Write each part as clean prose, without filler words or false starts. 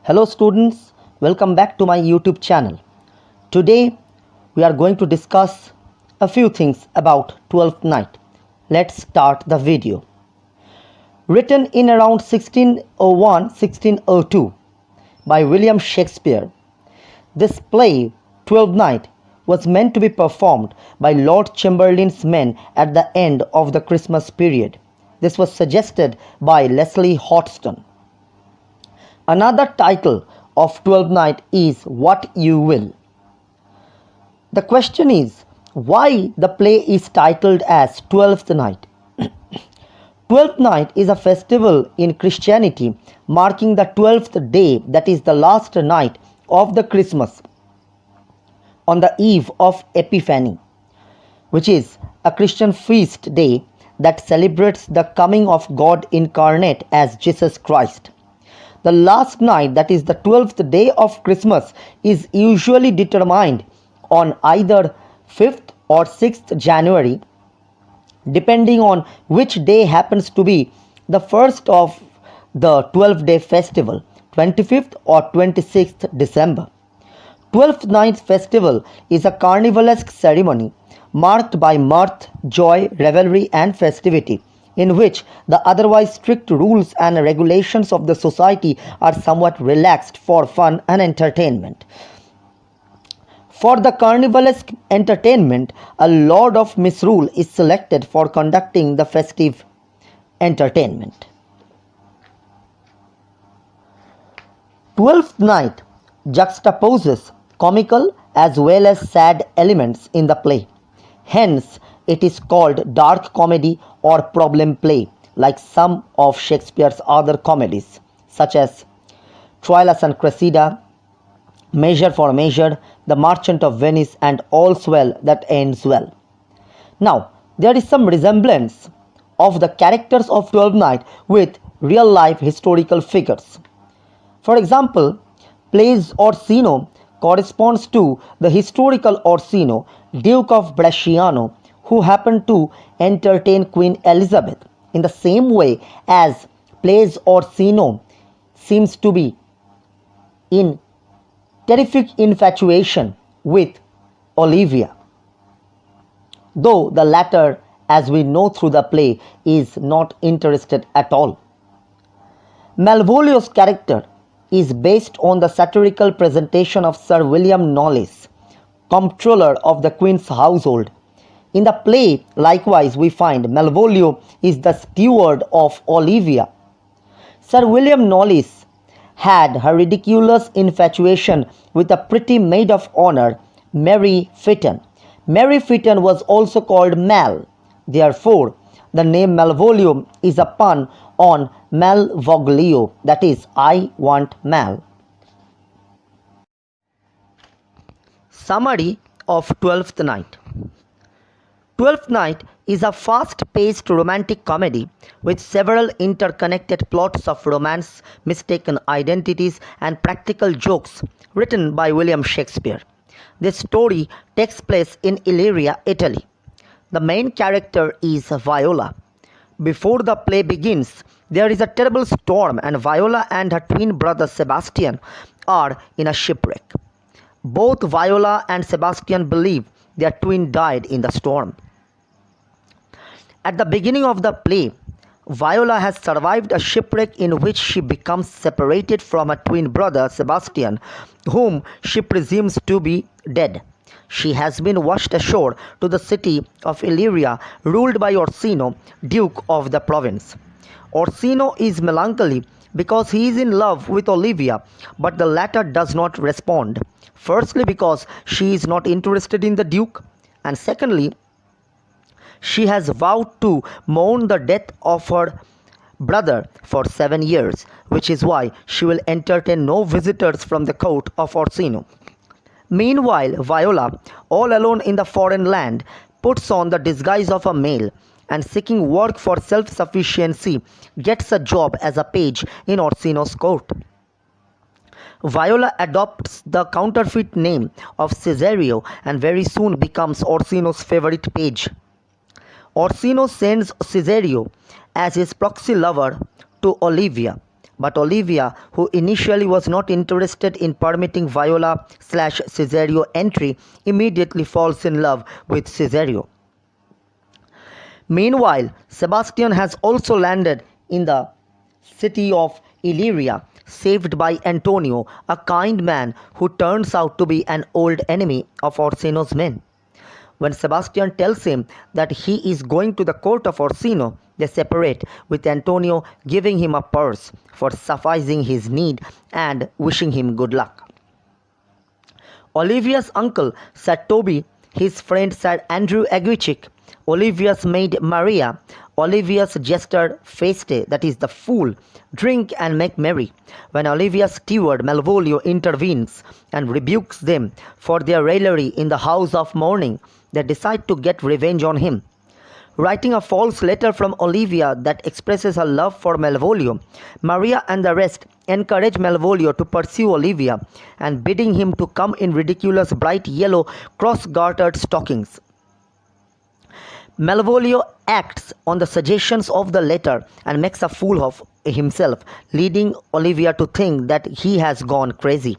Hello students, welcome back to my YouTube channel. Today we are going to discuss a few things about Twelfth Night. Let's start the video. Written in around 1601-1602 by William Shakespeare, this play, Twelfth Night, was meant to be performed by Lord Chamberlain's men at the end of the Christmas period. This was suggested by Leslie Hoxton. Another title of Twelfth Night is What You Will. The question is, why the play is titled as Twelfth Night? Twelfth Night is a festival in Christianity marking the 12th day, that is the last night of the Christmas, on the eve of Epiphany, which is a Christian feast day that celebrates the coming of God incarnate as Jesus Christ. The last night, that is the 12th day of Christmas, is usually determined on either 5th or 6th January, depending on which day happens to be the first of the 12-day festival, 25th or 26th December. Twelfth Night Festival is a carnivalesque ceremony marked by mirth, joy, revelry and festivity, in which the otherwise strict rules and regulations of the society are somewhat relaxed for fun and entertainment. For the carnivalesque entertainment, a lord of misrule is selected for conducting the festive entertainment. Twelfth Night juxtaposes comical as well as sad elements in the play. Hence, it is called dark comedy or problem play, like some of Shakespeare's other comedies, such as Troilus and Cressida, Measure for Measure, The Merchant of Venice, and All's Well That Ends Well. Now, there is some resemblance of the characters of Twelfth Night with real-life historical figures. For example, Play's Orsino corresponds to the historical Orsino, Duke of Bresciano, who happened to entertain Queen Elizabeth, in the same way as Play's Orsino seems to be in terrific infatuation with Olivia, though the latter, as we know through the play, is not interested at all. Malvolio's character is based on the satirical presentation of Sir William Knollys, comptroller of the Queen's household. In the play, likewise, we find Malvolio is the steward of Olivia. Sir William Knollys had her ridiculous infatuation with a pretty maid of honor, Mary Fitton. Mary Fitton was also called Mal. Therefore, the name Malvolio is a pun on Malvoglio, that is, I want Mal. Summary of Twelfth Night. Twelfth Night is a fast-paced romantic comedy with several interconnected plots of romance, mistaken identities, and practical jokes written by William Shakespeare. This story takes place in Illyria, Italy. The main character is Viola. Before the play begins, there is a terrible storm and Viola and her twin brother Sebastian are in a shipwreck. Both Viola and Sebastian believe their twin died in the storm. At the beginning of the play, Viola has survived a shipwreck in which she becomes separated from her twin brother Sebastian, whom she presumes to be dead. She has been washed ashore to the city of Illyria, ruled by Orsino, Duke of the province. Orsino is melancholy because he is in love with Olivia, but the latter does not respond. Firstly, because she is not interested in the Duke, and secondly, she has vowed to mourn the death of her brother for 7 years, which is why she will entertain no visitors from the court of Orsino. Meanwhile, Viola, all alone in the foreign land, puts on the disguise of a male and, seeking work for self-sufficiency, gets a job as a page in Orsino's court. Viola adopts the counterfeit name of Cesario and very soon becomes Orsino's favorite page. Orsino sends Cesario as his proxy lover to Olivia, But Olivia, who initially was not interested in permitting Viola/Cesario entry, immediately falls in love with Cesario. Meanwhile, Sebastian has also landed in the city of Illyria, saved by Antonio, a kind man who turns out to be an old enemy of Orsino's men. When Sebastian tells him that he is going to the court of Orsino, they separate, with Antonio giving him a purse for sufficing his need and wishing him good luck. Olivia's uncle, Sir Toby, his friend Sir Andrew Aguichic, Olivia's maid Maria, Olivia's jester Feste, that is the fool, drink and make merry. When Olivia's steward Malvolio intervenes and rebukes them for their raillery in the house of mourning, they decide to get revenge on him. Writing a false letter from Olivia that expresses her love for Malvolio, Maria and the rest encourage Malvolio to pursue Olivia and bidding him to come in ridiculous bright yellow cross-gartered stockings. Malvolio acts on the suggestions of the letter and makes a fool of himself, leading Olivia to think that he has gone crazy.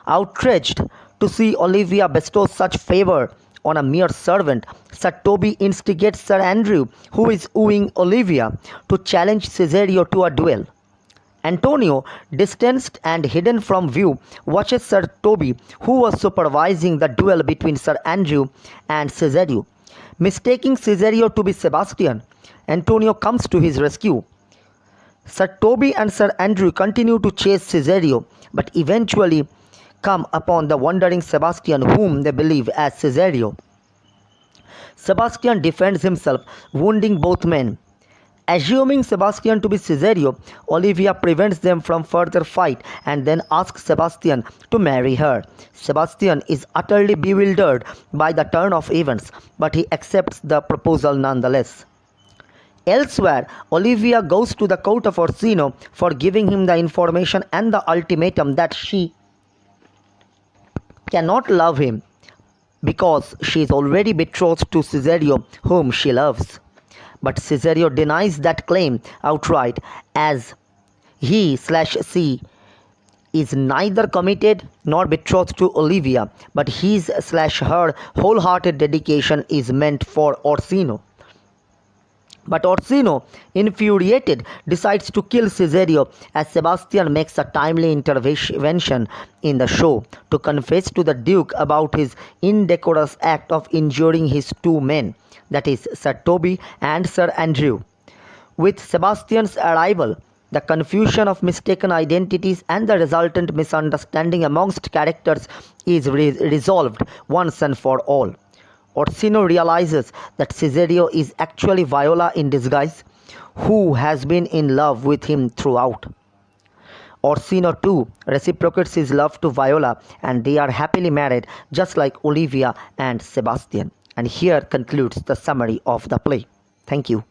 Outraged to see Olivia bestow such favor on a mere servant, Sir Toby instigates Sir Andrew, who is wooing Olivia, to challenge Cesario to a duel. Antonio, distanced and hidden from view, watches Sir Toby, who was supervising the duel between Sir Andrew and Cesario. Mistaking Cesario to be Sebastian, Antonio comes to his rescue. Sir Toby and Sir Andrew continue to chase Cesario, but eventually come upon the wandering Sebastian, whom they believe as Cesario. Sebastian defends himself, wounding both men. Assuming Sebastian to be Cesario, Olivia prevents them from further fight and then asks Sebastian to marry her. Sebastian is utterly bewildered by the turn of events, but he accepts the proposal nonetheless. Elsewhere, Olivia goes to the court of Orsino for giving him the information and the ultimatum that she cannot love him because she is already betrothed to Cesario, whom she loves. But Cesario denies that claim outright, as he/she is neither committed nor betrothed to Olivia, but his/her wholehearted dedication is meant for Orsino. But Orsino, infuriated, decides to kill Cesario as Sebastian makes a timely intervention in the show to confess to the Duke about his indecorous act of injuring his two men, that is, Sir Toby and Sir Andrew. With Sebastian's arrival, the confusion of mistaken identities and the resultant misunderstanding amongst characters is resolved once and for all. Orsino realizes that Cesario is actually Viola in disguise, who has been in love with him throughout. Orsino too reciprocates his love to Viola, and they are happily married, just like Olivia and Sebastian. And here concludes the summary of the play. Thank you.